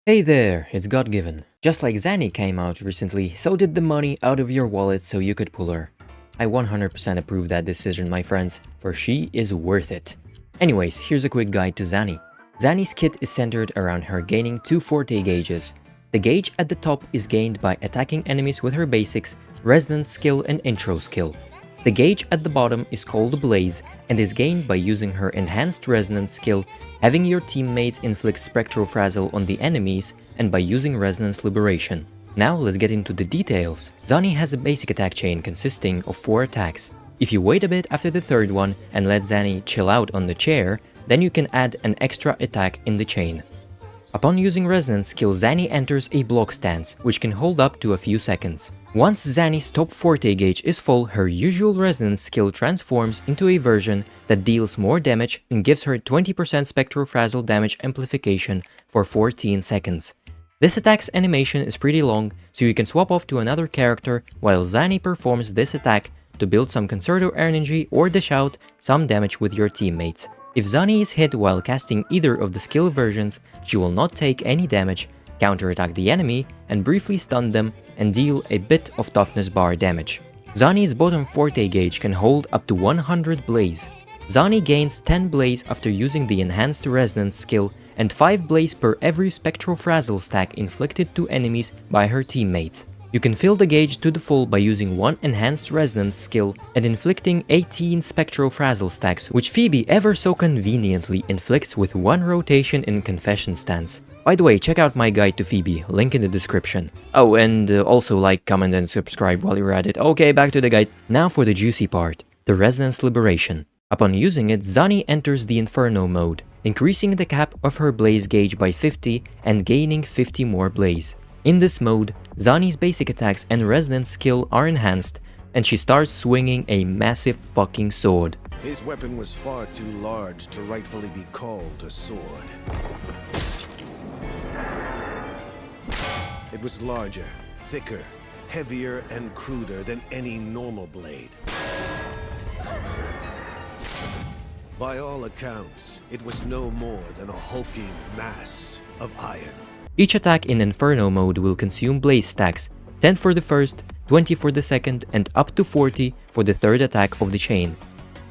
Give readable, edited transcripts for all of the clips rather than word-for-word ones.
Hey there, it's God-given. Just like Zani came out recently, so did the money out of your wallet so you could pull her. I 100% approve that decision, my friends, for she is worth it. Anyways, here's a quick guide to Zani. Zani's kit is centered around her gaining 2 Forte gauges. The gauge at the top is gained by attacking enemies with her basics, Resonance skill and Intro skill. The gauge at the bottom is called Blaze and is gained by using her enhanced resonance skill, having your teammates inflict spectral frazzle on the enemies, and by using resonance liberation. Now let's get into the details. Zani has a basic attack chain consisting of 4 attacks. If you wait a bit after the third one and let Zani chill out on the chair, then you can add an extra attack in the chain. Upon using resonance skill, Zani enters a block stance, which can hold up to a few seconds. Once Zani's top Forte gauge is full, her usual resonance skill transforms into a version that deals more damage and gives her 20% spectral frazzle damage amplification for 14 seconds. This attack's animation is pretty long, so you can swap off to another character while Zani performs this attack to build some concerto energy or dish out some damage with your teammates. If Zani is hit while casting either of the skill versions, she will not take any damage, counterattack the enemy, and briefly stun them and deal a bit of toughness bar damage. Zani's bottom Forte gauge can hold up to 100 Blaze. Zani gains 10 Blaze after using the enhanced resonance skill and 5 Blaze per every spectral frazzle stack inflicted to enemies by her teammates. You can fill the gauge to the full by using 1 enhanced resonance skill and inflicting 18 spectral frazzle stacks, which Phoebe ever so conveniently inflicts with 1 rotation in confession stance. By the way, check out my guide to Phoebe, link in the description. Oh, and also like, comment and subscribe while you're at it. Okay, back to the guide. Now for the juicy part, the resonance liberation. Upon using it, Zani enters the Inferno mode, increasing the cap of her Blaze gauge by 50 and gaining 50 more Blaze. In this mode, Zani's basic attacks and resonance skill are enhanced, and she starts swinging a massive fucking sword. His weapon was far too large to rightfully be called a sword. It was larger, thicker, heavier, and cruder than any normal blade. By all accounts, it was no more than a hulking mass of iron. Each attack in Inferno mode will consume Blaze stacks, 10 for the first, 20 for the second, and up to 40 for the third attack of the chain.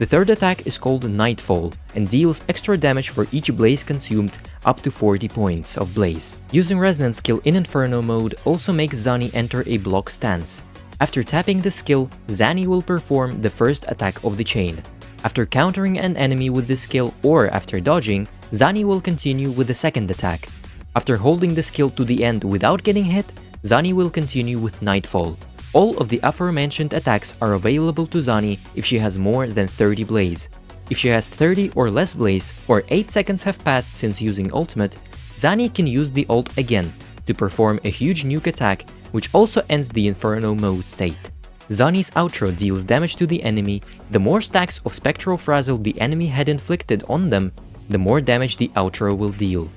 The third attack is called Nightfall and deals extra damage for each Blaze consumed up to 40 points of Blaze. Using Resonance skill in Inferno mode also makes Zani enter a block stance. After tapping the skill, Zani will perform the first attack of the chain. After countering an enemy with the skill or after dodging, Zani will continue with the second attack. After holding the skill to the end without getting hit, Zani will continue with Nightfall. All of the aforementioned attacks are available to Zani if she has more than 30 Blaze. If she has 30 or less Blaze, or 8 seconds have passed since using ultimate, Zani can use the ult again to perform a huge nuke attack, which also ends the Inferno mode state. Zani's outro deals damage to the enemy. The more stacks of spectral frazzle the enemy had inflicted on them, the more damage the outro will deal.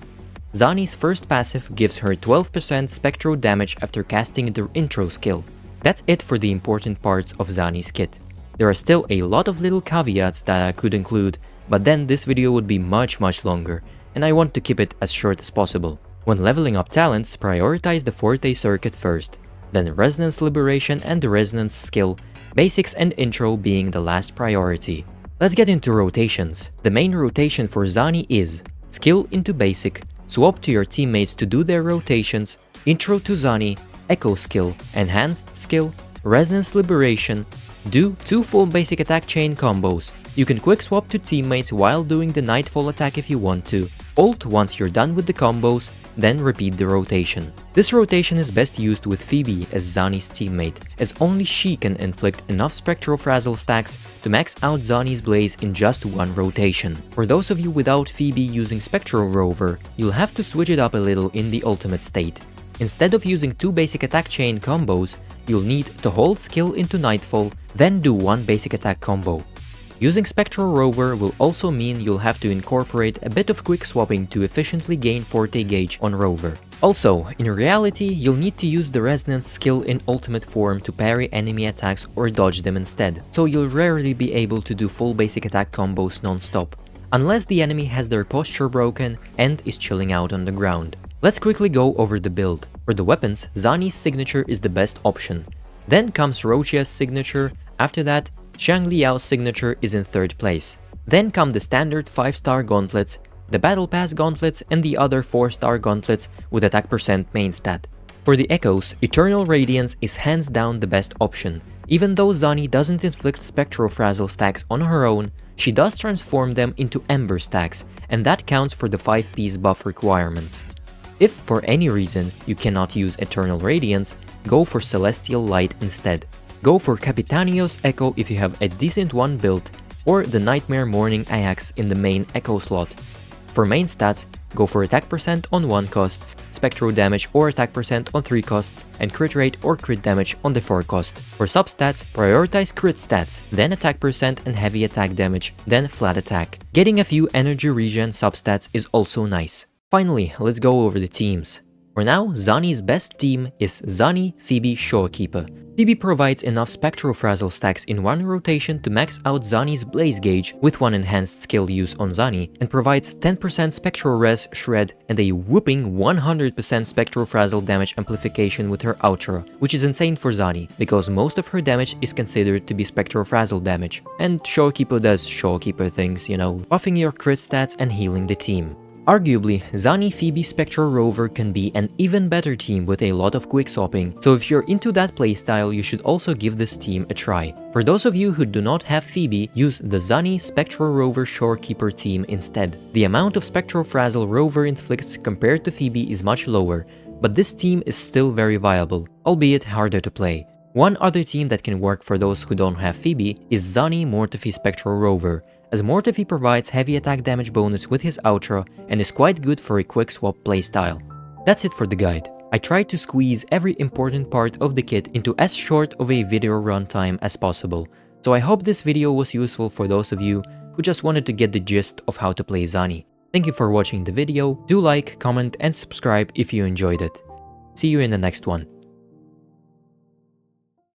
Zani's first passive gives her 12% spectral damage after casting the intro skill. That's it for the important parts of Zani's kit. There are still a lot of little caveats that I could include, but then this video would be much longer, and I want to keep it as short as possible. When leveling up talents, prioritize the Forte circuit first, then Resonance Liberation and the Resonance skill, basics and intro being the last priority. Let's get into rotations. The main rotation for Zani is skill into basic, swap to your teammates to do their rotations, intro to Zani, echo skill, enhanced skill, resonance liberation, do 2 full basic attack chain combos. You can quick swap to teammates while doing the Nightfall attack if you want to, ult once you're done with the combos, then repeat the rotation. This rotation is best used with Phoebe as Zani's teammate, as only she can inflict enough spectral frazzle stacks to max out Zani's Blaze in just 1 rotation. For those of you without Phoebe using Spectral Rover, you'll have to switch it up a little in the ultimate state. Instead of using 2 basic attack chain combos, you'll need to hold skill into Nightfall, then do 1 basic attack combo. Using Spectral Rover will also mean you'll have to incorporate a bit of quick swapping to efficiently gain Forte gauge on Rover. Also, in reality, you'll need to use the Resonance skill in ultimate form to parry enemy attacks or dodge them instead, so you'll rarely be able to do full basic attack combos non-stop, unless the enemy has their posture broken and is chilling out on the ground. Let's quickly go over the build. For the weapons, Zani's signature is the best option. Then comes Rochia's signature, after that, Zhang Liao's signature is in third place. Then come the standard 5-star gauntlets, the Battle Pass gauntlets and the other 4-star gauntlets with attack percent main stat. For the echoes, Eternal Radiance is hands down the best option. Even though Zani doesn't inflict Spectral Frazzle stacks on her own, she does transform them into Ember stacks, and that counts for the 5-piece buff requirements. If for any reason you cannot use Eternal Radiance, go for Celestial Light instead. Go for Capitanio's Echo if you have a decent one built, or the Nightmare Morning Ajax in the main Echo slot. For main stats, go for attack percent on 1 costs, spectral damage or attack percent on 3 costs, and crit rate or crit damage on the 4 cost. For substats, prioritize crit stats, then attack percent and heavy attack damage, then flat attack. Getting a few energy regen substats is also nice. Finally, let's go over the teams. For now, Zani's best team is Zani, Phoebe, Shorekeeper. Phoebe provides enough Spectral Frazzle stacks in one rotation to max out Zani's Blaze Gauge with one enhanced skill use on Zani, and provides 10% Spectral Res, Shred, and a whooping 100% Spectral Frazzle damage amplification with her Ultra, which is insane for Zani, because most of her damage is considered to be Spectral Frazzle damage. And Shorekeeper does Shorekeeper things, you know, buffing your crit stats and healing the team. Arguably, Zani Phoebe Spectral Rover can be an even better team with a lot of quick swapping, so if you're into that playstyle, you should also give this team a try. For those of you who do not have Phoebe, use the Zani Spectral Rover Shorekeeper team instead. The amount of Spectral Frazzle Rover inflicts compared to Phoebe is much lower, but this team is still very viable, albeit harder to play. One other team that can work for those who don't have Phoebe is Zani Mortefi Spectral Rover, as Mortefi provides heavy attack damage bonus with his Ultra and is quite good for a quick swap playstyle. That's it for the guide. I tried to squeeze every important part of the kit into as short of a video runtime as possible, so I hope this video was useful for those of you who just wanted to get the gist of how to play Zani. Thank you for watching the video, do like, comment and subscribe if you enjoyed it. See you in the next one.